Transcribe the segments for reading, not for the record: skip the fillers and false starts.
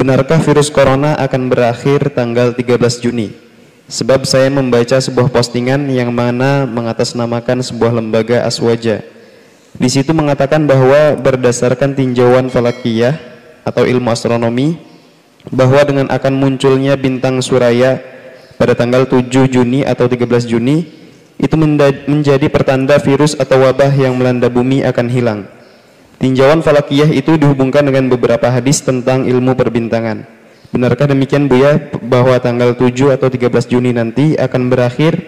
benarkah virus corona akan berakhir tanggal 13 Juni? Sebab saya membaca sebuah postingan yang mana mengatasnamakan sebuah lembaga aswaja. Di situ mengatakan bahwa berdasarkan tinjauan falakiyah atau ilmu astronomi, bahwa dengan akan munculnya bintang Suraya pada tanggal 7 Juni atau 13 Juni, itu menjadi pertanda virus atau wabah yang melanda bumi akan hilang. Tinjauan falakiyah itu dihubungkan dengan beberapa hadis tentang ilmu perbintangan. Benarkah demikian Buya, bahwa tanggal 7 atau 13 Juni nanti akan berakhir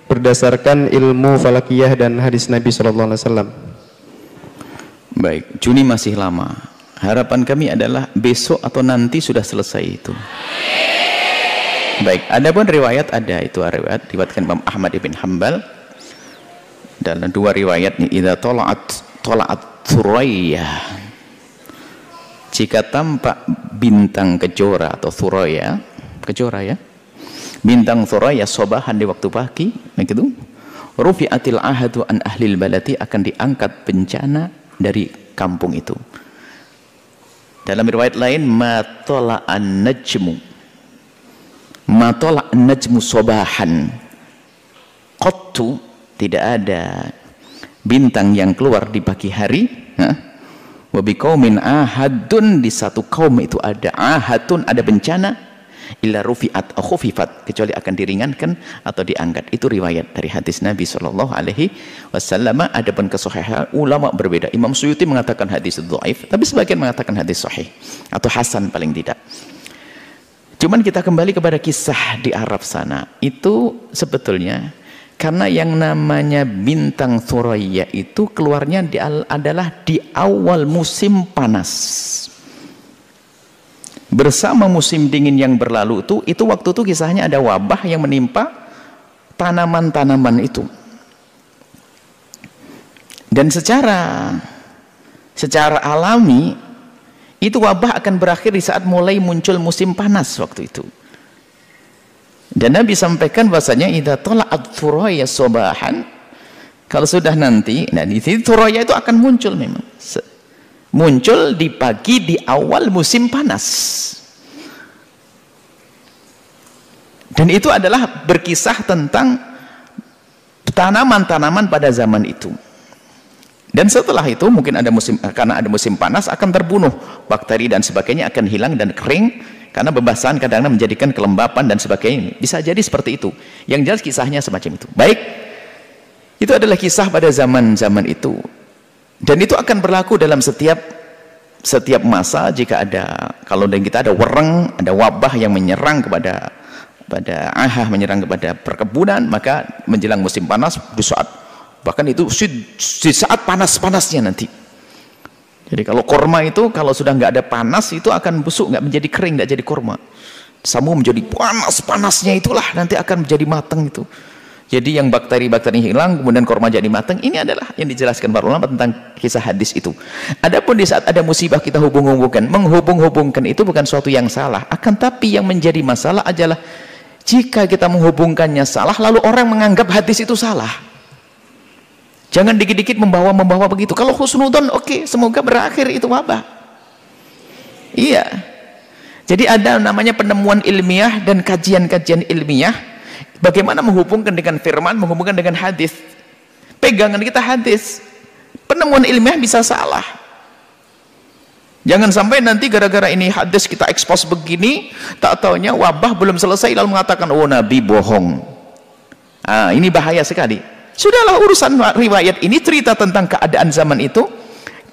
berdasarkan ilmu falakiyah dan hadis Nabi SAW? Baik, Juni masih lama. Harapan kami adalah besok atau nanti sudah selesai itu. Baik, ada pun riwayat, ada itu riwayat diriwayatkan Imam Ahmad ibn Hanbal dalam dua riwayatnya, idza tala'at Thuraya, jika tampak bintang kejora atau Thuraya, kejora ya, bintang Thuraya sobahan di waktu pagi, begitu, rufi'atil ahadu an ahlil balati, akan diangkat bencana dari kampung itu. Dalam riwayat lain, matola'an najmu, matola'an najmu sobahan, qattu, tidak ada bintang yang keluar di pagi hari. Wa biqaumin ahadun, di satu kaum itu ada ahadun, ada bencana, illa rufi'at aw khufifat, kecuali akan diringankan atau diangkat. Itu riwayat dari hadis Nabi sallallahu alaihi wasallam. Adapun kesahihan ulama berbeda. Imam Suyuti mengatakan hadis dhaif, tapi sebagian mengatakan hadis sahih atau hasan paling tidak. Cuman kita kembali kepada kisah di Arab sana. Itu sebetulnya karena yang namanya bintang Thuraya itu keluarnya adalah di awal musim panas. Bersama musim dingin yang berlalu itu waktu itu kisahnya ada wabah yang menimpa tanaman-tanaman itu. Dan secara alami itu wabah akan berakhir di saat mulai muncul musim panas waktu itu. Dan Nabi sampaikan bahasanya idza tala'at Thuraya sobahan, kalau sudah nanti, nah di sini Thuraya itu akan muncul, memang muncul di pagi di awal musim panas. Dan itu adalah berkisah tentang tanaman-tanaman pada zaman itu. Dan setelah itu mungkin ada musim, karena ada musim panas akan terbunuh, bakteri dan sebagainya akan hilang dan kering, karena pembasahan kadang-kadang menjadikan kelembapan dan sebagainya. Bisa jadi seperti itu. Yang jelas kisahnya semacam itu. Baik, itu adalah kisah pada zaman-zaman itu. Dan itu akan berlaku dalam setiap masa. Jika ada, kalau kita ada wereng, ada wabah yang menyerang kepada menyerang kepada perkebunan, maka menjelang musim panas, di saat, bahkan itu di saat panas-panasnya nanti. Jadi kalau korma itu kalau sudah nggak ada panas itu akan busuk, nggak menjadi kering, nggak jadi korma. Samu menjadi panas-panasnya itulah nanti akan menjadi matang itu. Jadi yang bakteri-bakteri hilang, kemudian korma jadi matang. Ini adalah yang dijelaskan para ulama tentang kisah hadis itu. Adapun di saat ada musibah kita menghubung-hubungkan itu bukan suatu yang salah. Akan tapi yang menjadi masalah adalah jika kita menghubungkannya salah, lalu orang menganggap hadis itu salah. Jangan dikit-dikit membawa begitu. Kalau husnudon, oke, semoga berakhir itu wabah. Iya. Jadi ada namanya penemuan ilmiah dan kajian-kajian ilmiah. Bagaimana menghubungkan dengan firman, menghubungkan dengan hadis. Pegangan kita hadis. Penemuan ilmiah bisa salah. Jangan sampai nanti gara-gara ini hadis kita ekspos begini, tak taunya wabah belum selesai lalu mengatakan, oh Nabi bohong. Ini bahaya sekali. Sudahlah, urusan riwayat ini cerita tentang keadaan zaman itu.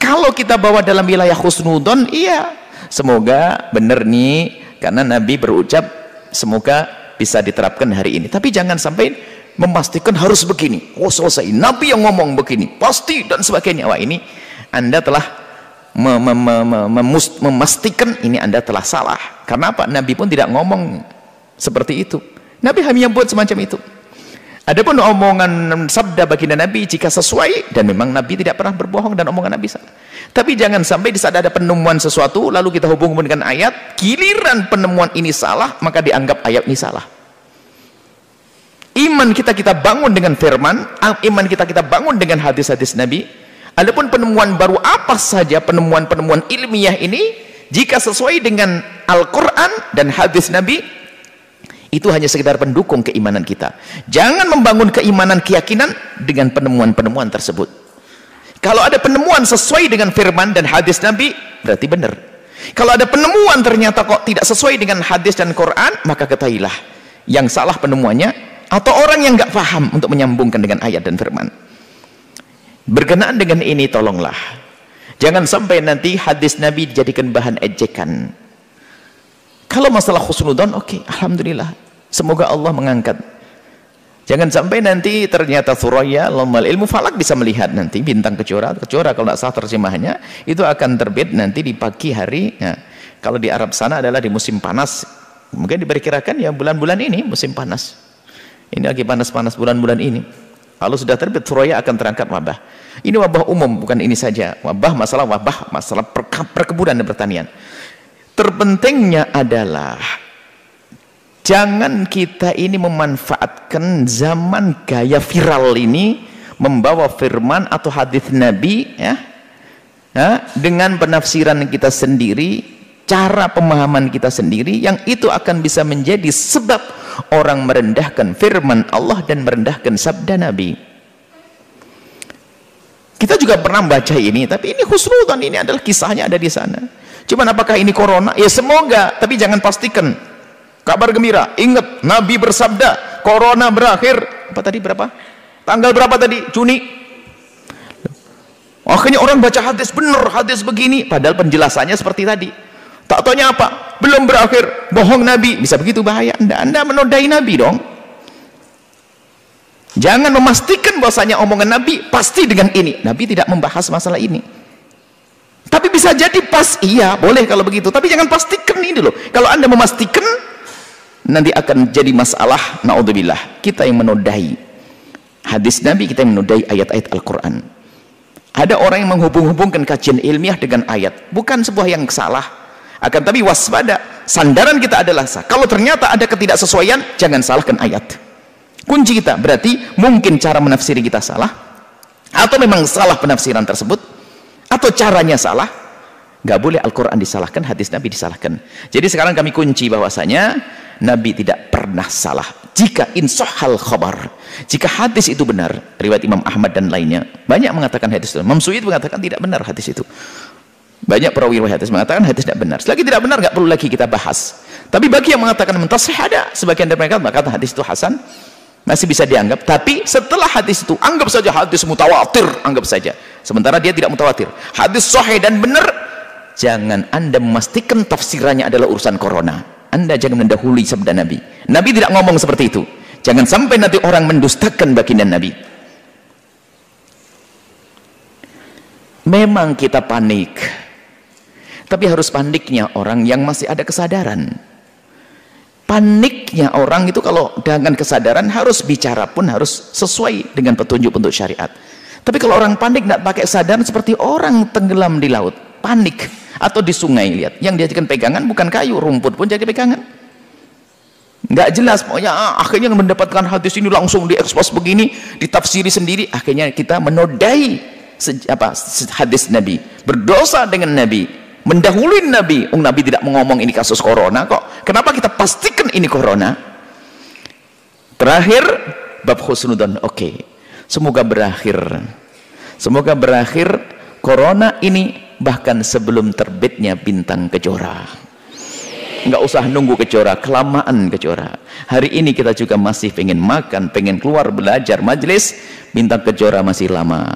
Kalau kita bawa dalam wilayah husnudon, iya, semoga benar nih, karena Nabi berucap semoga bisa diterapkan hari ini. Tapi jangan sampai memastikan harus begini. Oh selesai, Nabi yang ngomong begini pasti dan sebagainya. Wah, ini Anda telah memastikan ini Anda telah salah. Karena apa? Nabi pun tidak ngomong seperti itu. Nabi hanya buat semacam itu. Adapun omongan sabda baginda Nabi jika sesuai, dan memang Nabi tidak pernah berbohong dan omongan Nabi salah. Tapi jangan sampai di saat ada penemuan sesuatu lalu kita hubungkan dengan ayat, giliran penemuan ini salah maka dianggap ayat ini salah. Iman kita bangun dengan firman, iman kita bangun dengan hadis-hadis Nabi. Adapun penemuan baru apa saja, penemuan ilmiah ini jika sesuai dengan Al-Quran dan hadis Nabi itu hanya sekedar pendukung keimanan kita. Jangan membangun keimanan keyakinan dengan penemuan-penemuan tersebut. Kalau ada penemuan sesuai dengan firman dan hadis Nabi, berarti benar. Kalau ada penemuan ternyata kok tidak sesuai dengan hadis dan Quran, maka ketahuilah yang salah penemuannya atau orang yang nggak paham untuk menyambungkan dengan ayat dan firman. Berkenaan dengan ini tolonglah, jangan sampai nanti hadis Nabi dijadikan bahan ejekan. Kalau masalah husnudzon, oke, alhamdulillah, semoga Allah mengangkat. Jangan sampai nanti ternyata Thuraya Lomal ilmu falak bisa melihat nanti bintang kejora kalau tidak salah terjemahannya itu akan terbit nanti di pagi hari. Nah, kalau di Arab sana adalah di musim panas, mungkin diperkirakan ya bulan-bulan ini musim panas. Ini lagi panas-panas bulan-bulan ini. Kalau sudah terbit Thuraya akan terangkat wabah. Ini wabah umum, bukan ini saja. Wabah masalah perkebunan dan pertanian. Terpentingnya adalah jangan kita ini memanfaatkan zaman gaya viral ini membawa firman atau hadis Nabi ya, dengan penafsiran kita sendiri, cara pemahaman kita sendiri, yang itu akan bisa menjadi sebab orang merendahkan firman Allah dan merendahkan sabda Nabi. Kita juga pernah baca ini, tapi ini husnudzon, ini adalah kisahnya ada di sana. Cuman apakah ini corona? Ya semoga, tapi jangan pastikan. Kabar gembira, ingat Nabi bersabda corona berakhir apa tadi, berapa tanggal berapa tadi, Juni. Akhirnya orang baca hadis, benar hadis begini, padahal penjelasannya seperti tadi. Tak taunya apa, belum berakhir, bohong Nabi. Bisa begitu bahaya. Anda menodai Nabi dong. Jangan memastikan bahwasanya omongan Nabi pasti dengan ini. Nabi tidak membahas masalah ini, tapi bisa jadi pas, iya boleh kalau begitu, tapi jangan pastikan ini dulu. Kalau Anda memastikan, nanti akan jadi masalah. Naudzubillah, kita yang menodai hadis Nabi, kita yang menodai ayat-ayat Al-Quran. Ada orang yang menghubung-hubungkan kajian ilmiah dengan ayat, bukan sebuah yang salah, akan tapi waspada. Sandaran kita adalah sah. Kalau ternyata ada ketidaksesuaian, jangan salahkan ayat. Kunci kita berarti mungkin cara menafsiri kita salah, atau memang salah penafsiran tersebut, atau caranya salah. Nggak boleh Al-Quran disalahkan, hadis Nabi disalahkan. Jadi sekarang kami kunci bahwasanya Nabi tidak pernah salah jika insahal khabar, jika hadis itu benar. Riwayat Imam Ahmad dan lainnya banyak mengatakan hadis itu. Imam Suyuti mengatakan tidak benar hadis itu. Banyak perawi hadis mengatakan hadis tidak benar. Selagi tidak benar nggak perlu lagi kita bahas. Tapi bagi yang mengatakan mentasih, ada sebagian dari mereka mengatakan hadis itu hasan, masih bisa dianggap. Tapi setelah hadis itu, anggap saja hadis mutawatir, anggap saja. Sementara dia tidak mutawatir, hadis sahih dan benar. Jangan Anda memastikan tafsirannya adalah urusan corona. Anda jangan mendahului sabda Nabi. Nabi tidak ngomong seperti itu. Jangan sampai nanti orang mendustakan baginda Nabi. Memang kita panik, tapi harus paniknya orang yang masih ada kesadaran. Paniknya orang itu kalau dengan kesadaran, harus bicara pun harus sesuai dengan petunjuk syariat. Tapi kalau orang panik tidak pakai kesadaran, seperti orang tenggelam di laut, panik. Atau di sungai, lihat, yang dijadikan pegangan bukan kayu, rumput pun jadi pegangan. Nggak jelas, pokoknya akhirnya mendapatkan hadis ini langsung diekspos begini, ditafsiri sendiri, akhirnya kita menodai hadis Nabi, berdosa dengan Nabi, mendahului Nabi. Nabi tidak mengomong ini kasus corona kok, kenapa kita pastikan ini corona? Terakhir, bab husnudzon. Oke, semoga berakhir, semoga berakhir corona ini bahkan sebelum terbitnya bintang kejora. Nggak usah nunggu kejora, kelamaan kejora. Hari ini kita juga masih pengen makan, pengen keluar belajar majelis, bintang kejora masih lama.